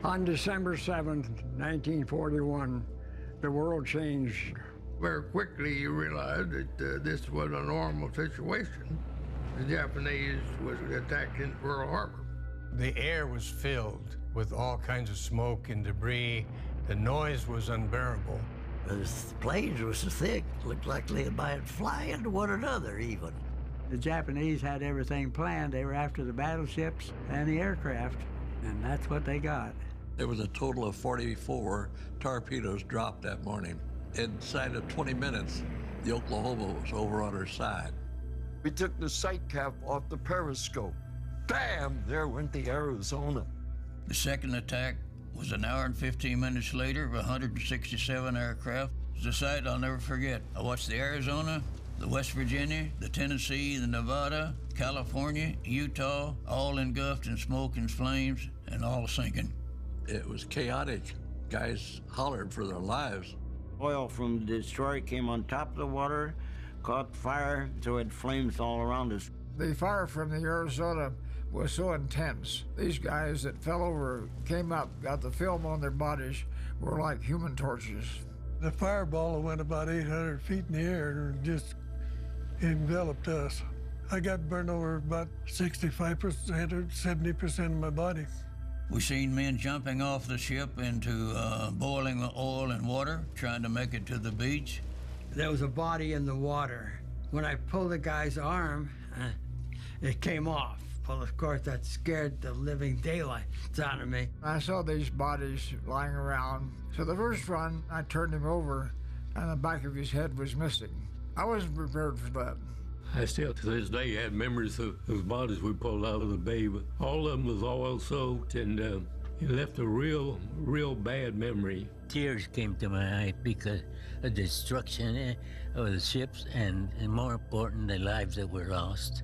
On December 7th, 1941, the world changed. Very quickly you realized that this was a normal situation. The Japanese was attacking Pearl Harbor. The air was filled with all kinds of smoke and debris. The noise was unbearable. The planes were so thick, looked like they might fly into one another even. The Japanese had everything planned. They were after the battleships and the aircraft, and that's what they got. There was a total of 44 torpedoes dropped that morning. Inside of 20 minutes, the Oklahoma was over on her side. We took the sight cap off the periscope. Bam! There went the Arizona. The second attack was an hour and 15 minutes later, 167 aircraft. It was a sight I'll never forget. I watched the Arizona, the West Virginia, the Tennessee, the Nevada, California, Utah, all engulfed in smoke and flames and all sinking. It was chaotic. Guys hollered for their lives. Oil from the destroyer came on top of the water, caught fire, so it had flames all around us. The fire from the Arizona was so intense. These guys that fell over, came up, got the film on their bodies, were like human torches. The fireball went about 800 feet in the air and just enveloped us. I got burned over about 65% or 70% of my body. We seen men jumping off the ship into boiling oil and water, trying to make it to the beach. There was a body in the water. When I pulled the guy's arm, it came off. Well, of course, that scared the living daylights out of me. I saw these bodies lying around. So the first run, I turned him over, and the back of his head was missing. I wasn't prepared for that. I still, to this day, have memories of those bodies we pulled out of the bay, but all of them was oil soaked, and it left a real bad memory. Tears came to my eyes because of the destruction of the ships, and more important, the lives that were lost.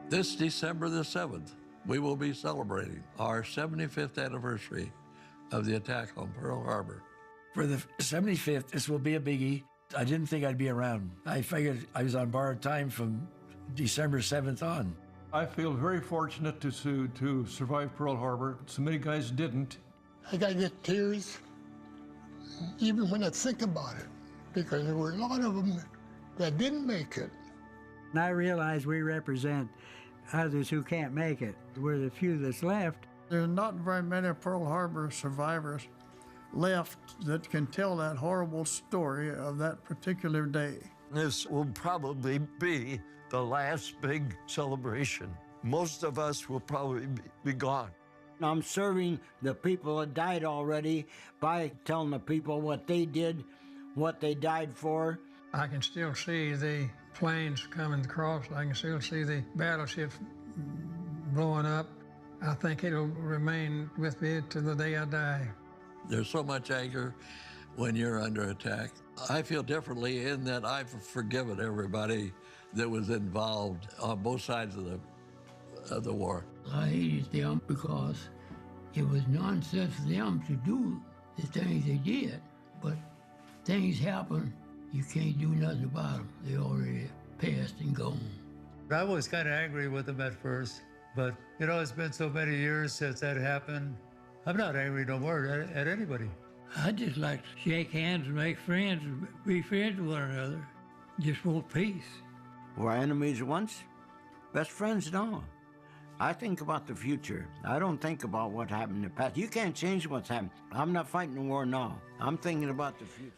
This December the 7th, we will be celebrating our 75th anniversary of the attack on Pearl Harbor. For the 75th, this will be a biggie. I didn't think I'd be around. I figured I was on borrowed time from December 7th on. I feel very fortunate to survive Pearl Harbor. So many guys didn't. I get tears even when I think about it, because there were a lot of them that didn't make it. And I realize we represent others who can't make it. We're the few that's left. There's not very many Pearl Harbor survivors left that can tell that horrible story of that particular day. This will probably be the last big celebration. Most of us will probably be gone. I'm serving the people that died already by telling the people what they did, what they died for. I can still see the planes coming across. I can still see the battleships blowing up. I think it'll remain with me to the day I die. There's so much anger when you're under attack. I feel differently in that I've forgiven everybody that was involved on both sides of the war. I hated them because it was nonsense for them to do the things they did, but things happen. You can't do nothing about them. They already passed and gone. I was kind of angry with them at first, but it's been so many years since that happened. I'm not angry no more at anybody. I just like to shake hands and make friends, and be friends with one another. Just want peace. Were enemies once? Best friends now. I think about the future. I don't think about what happened in the past. You can't change what's happened. I'm not fighting the war now. I'm thinking about the future.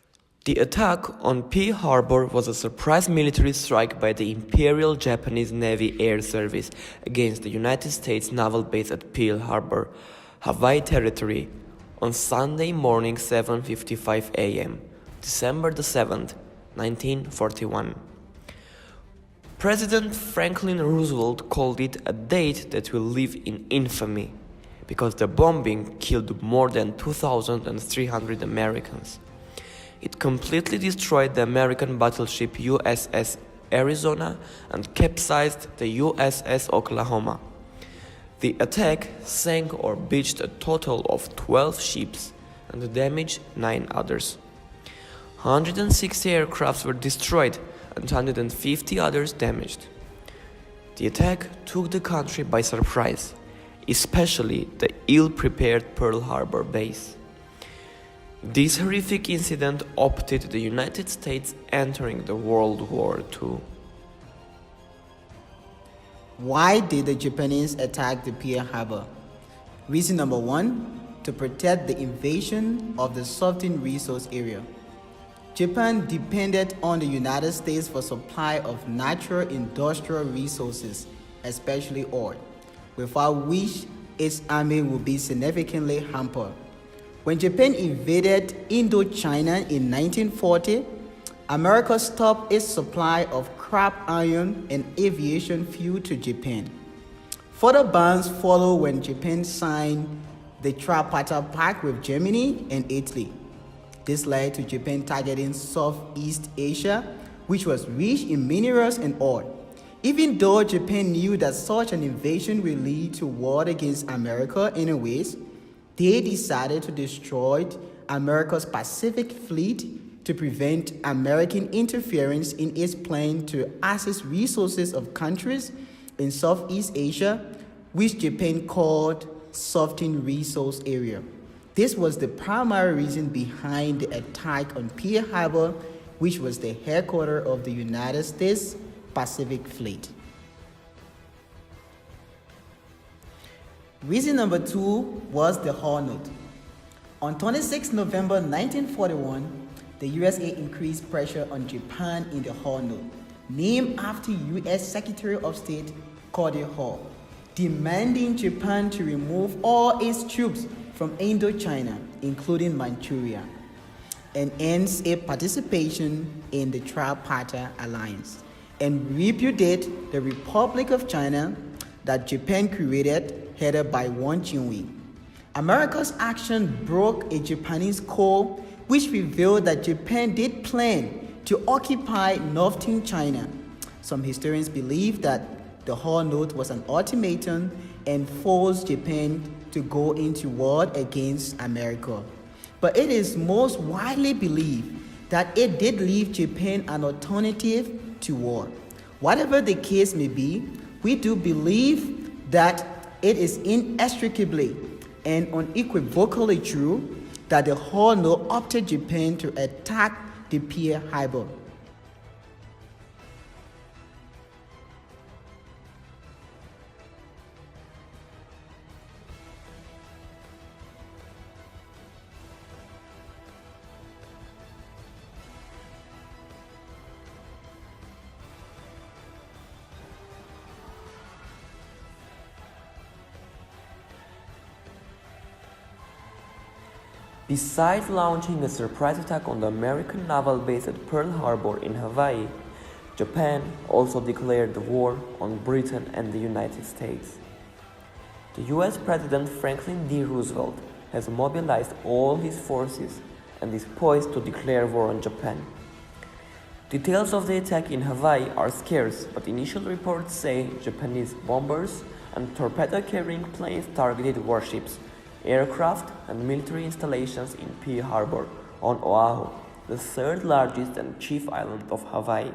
The attack on Pearl Harbor was a surprise military strike by the Imperial Japanese Navy Air Service against the United States naval base at Pearl Harbor, Hawaii Territory, on Sunday morning 7:55 a.m., December the 7th, 1941. President Franklin Roosevelt called it a date that will live in infamy because the bombing killed more than 2,300 Americans. It completely destroyed the American battleship USS Arizona and capsized the USS Oklahoma. The attack sank or beached a total of 12 ships and damaged 9 others. 160 aircrafts were destroyed and 150 others damaged. The attack took the country by surprise, especially the ill-prepared Pearl Harbor base. This horrific incident opted the United States entering the World War II. Why did the Japanese attack the Pearl Harbor? Reason number one, to protect the invasion of the Soften resource area. Japan depended on the United States for supply of natural industrial resources, especially oil, without which its army would be significantly hampered. When Japan invaded Indochina in 1940, America stopped its supply of scrap iron and aviation fuel to Japan. Further bans followed when Japan signed the Tripartite Pact with Germany and Italy. This led to Japan targeting Southeast Asia, which was rich in minerals and oil. Even though Japan knew that such an invasion would lead to war against America anyways, they decided to destroy America's Pacific Fleet to prevent American interference in its plan to access resources of countries in Southeast Asia, which Japan called Soften Resource Area. This was the primary reason behind the attack on Pearl Harbor, which was the headquarters of the United States Pacific Fleet. Reason number two was the Hornet. On 26 November 1941, the USA increased pressure on Japan in the Hornet, named after US Secretary of State Cody Hall, demanding Japan to remove all its troops from Indochina, including Manchuria, and ends its participation in the Tripartite Alliance, and repudiate the Republic of China that Japan created, headed by Wang Jingwei. America's action broke a Japanese code which revealed that Japan did plan to occupy northern China. Some historians believe that the Hall Note was an ultimatum and forced Japan to go into war against America. But it is most widely believed that it did leave Japan an alternative to war. Whatever the case may be, we do believe that it is inextricably and unequivocally true that the Hall Note opted Japan to attack the Pearl Harbor. Besides launching a surprise attack on the American naval base at Pearl Harbor in Hawaii, Japan also declared war on Britain and the United States. The US President Franklin D. Roosevelt has mobilized all his forces and is poised to declare war on Japan. Details of the attack in Hawaii are scarce, but initial reports say Japanese bombers and torpedo-carrying planes targeted warships, aircraft, and military installations in Pearl Harbor on Oahu, the third largest and chief island of Hawaii.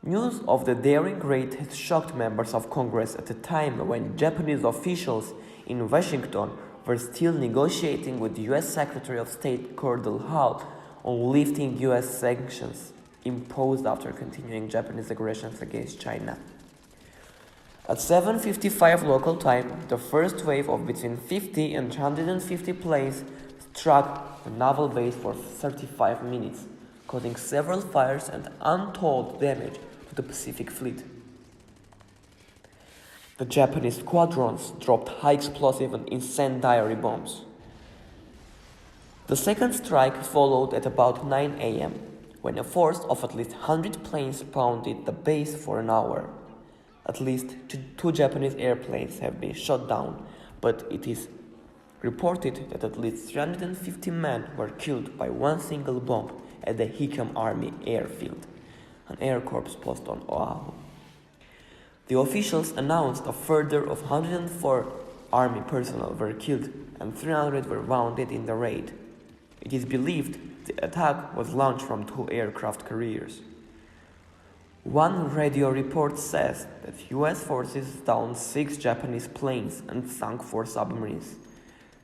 News of the daring raid has shocked members of Congress at a time when Japanese officials in Washington were still negotiating with US Secretary of State Cordell Hull on lifting US sanctions imposed after continuing Japanese aggressions against China. At 7:55 local time, the first wave of between 50 and 150 planes struck the naval base for 35 minutes, causing several fires and untold damage to the Pacific Fleet. The Japanese squadrons dropped high-explosive and incendiary bombs. The second strike followed at about 9 a.m., when a force of at least 100 planes pounded the base for an hour. At least two Japanese airplanes have been shot down, but it is reported that at least 350 men were killed by one single bomb at the Hickam Army Airfield, an air corps post on Oahu. The officials announced a further of 104 Army personnel were killed and 300 were wounded in the raid. It is believed the attack was launched from 2 aircraft carriers. One radio report says that US forces downed 6 Japanese planes and sunk 4 submarines.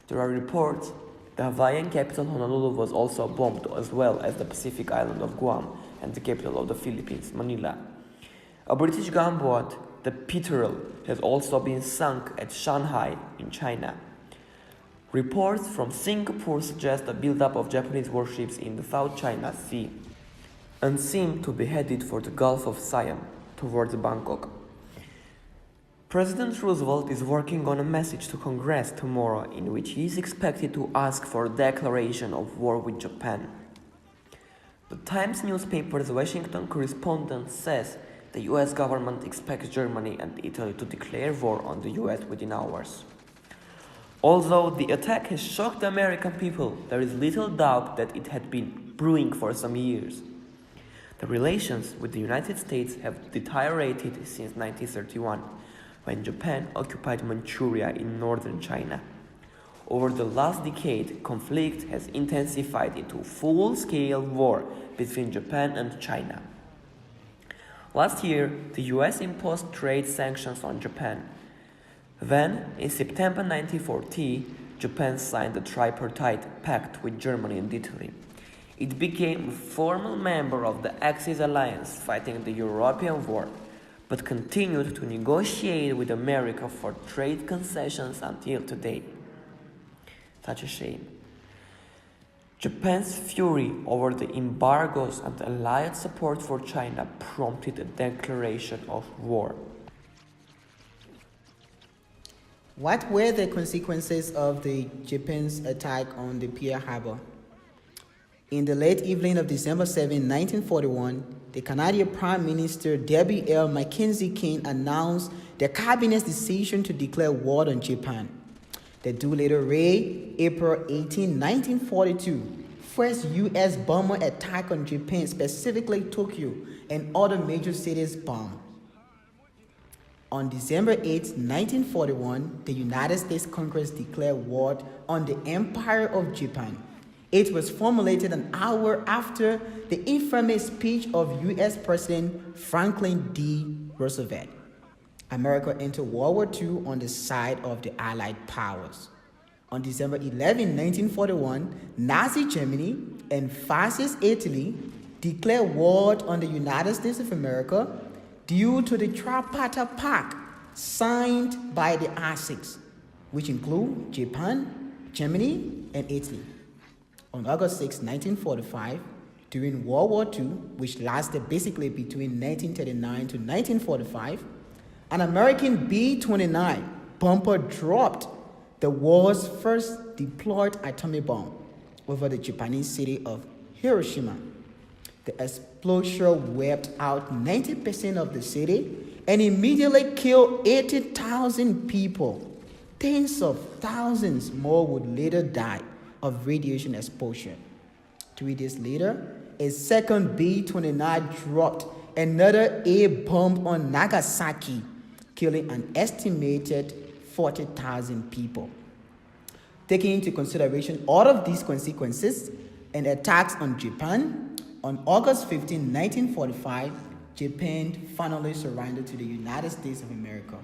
There are reports the Hawaiian capital Honolulu was also bombed, as well as the Pacific island of Guam and the capital of the Philippines, Manila. A British gunboat, the Peterel, has also been sunk at Shanghai in China. Reports from Singapore suggest a buildup of Japanese warships in the South China Sea and seem to be headed for the Gulf of Siam towards Bangkok. President Roosevelt is working on a message to Congress tomorrow in which he is expected to ask for a declaration of war with Japan. The Times newspaper's Washington correspondent says the US government expects Germany and Italy to declare war on the US within hours. Although the attack has shocked the American people, there is little doubt that it had been brewing for some years. The relations with the United States have deteriorated since 1931, when Japan occupied Manchuria in northern China. Over the last decade, conflict has intensified into full-scale war between Japan and China. Last year, the US imposed trade sanctions on Japan. Then, in September 1940, Japan signed the tripartite pact with Germany and Italy. It became a formal member of the Axis alliance fighting the European war, but continued to negotiate with America for trade concessions until today. Such a shame. Japan's fury over the embargoes and allied support for China prompted a declaration of war. What were the consequences of the Japan's attack on the Pearl Harbor? In the late evening of December 7, 1941, the Canadian Prime Minister Debbie L. Mackenzie King announced the cabinet's decision to declare war on Japan. The due later read, April 18, 1942, first U.S. bomber attack on Japan, specifically Tokyo and other major cities bombed. On December 8, 1941, the United States Congress declared war on the Empire of Japan. It was formulated an hour after the infamous speech of U.S. President Franklin D. Roosevelt. America entered World War II on the side of the Allied powers. On December 11, 1941, Nazi Germany and Fascist Italy declared war on the United States of America due to the Tripartite Pact signed by the Axis, which include Japan, Germany, and Italy. On August 6, 1945, during World War II, which lasted basically between 1939 to 1945, an American B-29 bomber dropped the war's first deployed atomic bomb over the Japanese city of Hiroshima. The explosion wiped out 90% of the city and immediately killed 80,000 people. Tens of thousands more would later die of radiation exposure. 3 days later, a second B-29 dropped another A-bomb on Nagasaki, killing an estimated 40,000 people. Taking into consideration all of these consequences and attacks on Japan, on August 15, 1945, Japan finally surrendered to the United States of America.